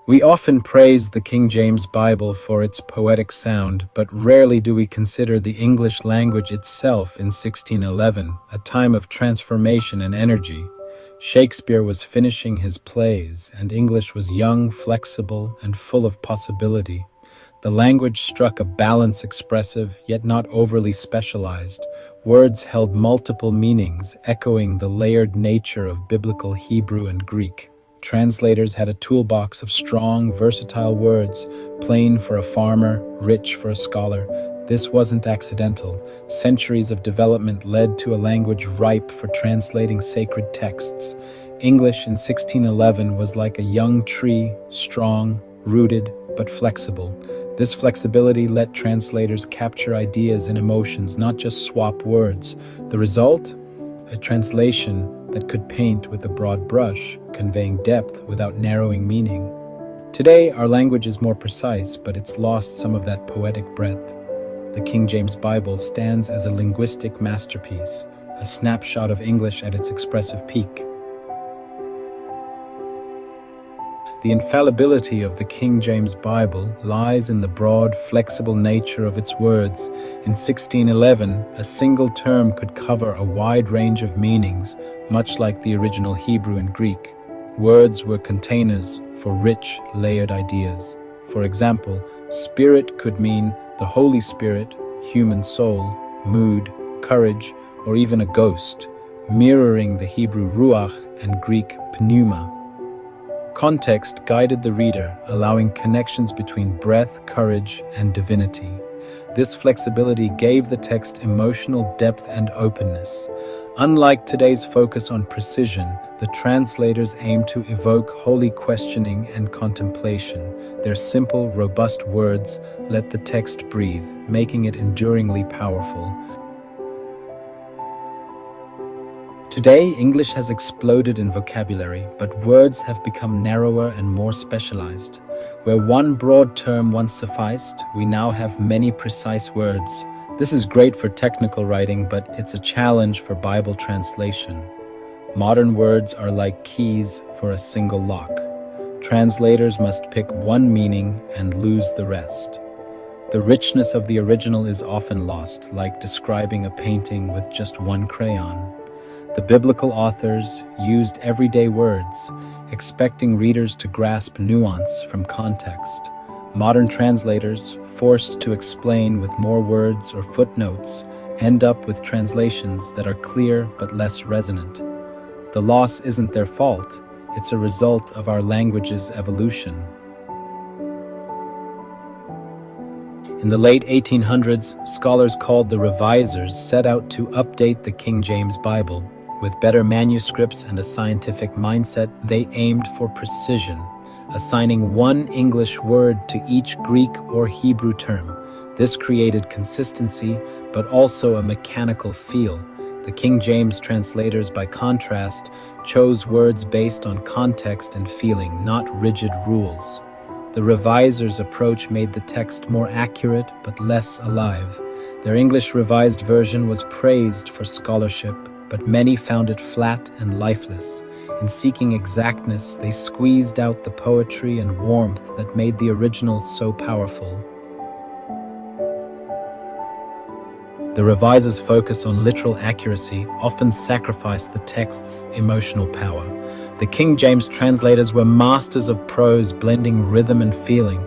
We often praise the King James Bible for its poetic sound, but rarely do we consider the English language itself in 1611, a time of transformation and energy. Shakespeare was finishing his plays, and English was young, flexible, and full of possibility. The language struck a balance, expressive, yet not overly specialized. Words held multiple meanings, echoing the layered nature of biblical Hebrew and Greek. Translators had a toolbox of strong, versatile words, plain for a farmer, rich for a scholar. This wasn't accidental. Centuries of development led to a language ripe for translating sacred texts. English in 1611 was like a young tree, strong, rooted, but flexible. This flexibility let translators capture ideas and emotions, not just swap words. The result? A translation that could paint with a broad brush, conveying depth without narrowing meaning. Today, our language is more precise, but it's lost some of that poetic breadth. The King James Bible stands as a linguistic masterpiece, a snapshot of English at its expressive peak. The infallibility of the King James Bible lies in the broad, flexible nature of its words. In 1611, a single term could cover a wide range of meanings, much like the original Hebrew and Greek. Words were containers for rich, layered ideas. For example, spirit could mean the Holy Spirit, human soul, mood, courage, or even a ghost, mirroring the Hebrew ruach and Greek pneuma. Context guided the reader, allowing connections between breath, courage, and divinity. This flexibility gave the text emotional depth and openness. Unlike today's focus on precision, the translators aimed to evoke holy questioning and contemplation. Their simple, robust words let the text breathe, making it enduringly powerful. Today, English has exploded in vocabulary, but words have become narrower and more specialized. Where one broad term once sufficed, we now have many precise words. This is great for technical writing, but it's a challenge for Bible translation. Modern words are like keys for a single lock. Translators must pick one meaning and lose the rest. The richness of the original is often lost, like describing a painting with just one crayon. The biblical authors used everyday words, expecting readers to grasp nuance from context. Modern translators, forced to explain with more words or footnotes, end up with translations that are clear but less resonant. The loss isn't their fault, it's a result of our language's evolution. In the late 1800s, scholars called the Revisers set out to update the King James Bible. With better manuscripts and a scientific mindset, they aimed for precision, assigning one English word to each Greek or Hebrew term. This created consistency, but also a mechanical feel. The King James translators, by contrast, chose words based on context and feeling, not rigid rules. The Revisers' approach made the text more accurate but less alive. Their English Revised Version was praised for scholarship, but many found it flat and lifeless. In seeking exactness, they squeezed out the poetry and warmth that made the original so powerful. The Revisers' focus on literal accuracy often sacrificed the text's emotional power. The King James translators were masters of prose, blending rhythm and feeling.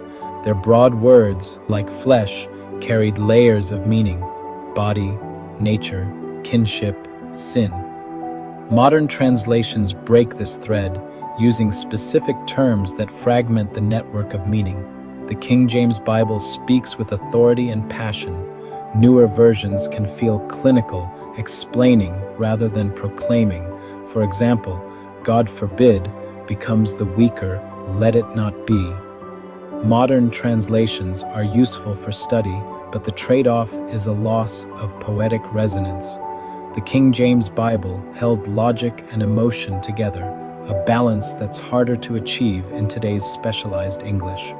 Their broad words, like flesh, carried layers of meaning: body, nature, kinship, sin. Modern translations break this thread, using specific terms that fragment the network of meaning. The King James Bible speaks with authority and passion. Newer versions can feel clinical, explaining rather than proclaiming. For example, "God forbid" becomes the weaker "let it not be." Modern translations are useful for study, but the trade-off is a loss of poetic resonance. The King James Bible held logic and emotion together, a balance that's harder to achieve in today's specialized English.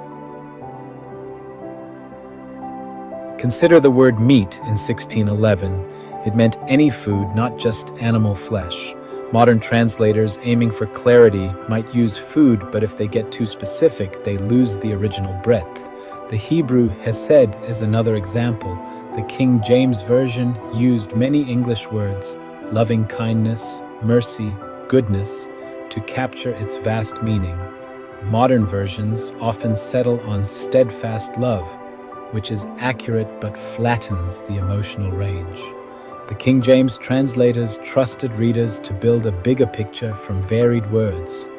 Consider the word meat in 1611. It meant any food, not just animal flesh. Modern translators aiming for clarity might use food, but if they get too specific, they lose the original breadth. The Hebrew hesed is another example. The King James Version used many English words, loving kindness, mercy, goodness, to capture its vast meaning. Modern versions often settle on steadfast love, which is accurate but flattens the emotional range. The King James translators trusted readers to build a bigger picture from varied words.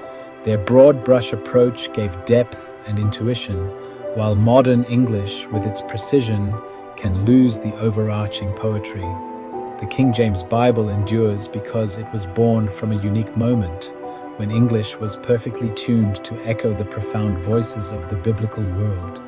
Their broad brush approach gave depth and intuition, while modern English, with its precision, can lose the overarching poetry. The King James Bible endures because it was born from a unique moment, when English was perfectly tuned to echo the profound voices of the biblical world.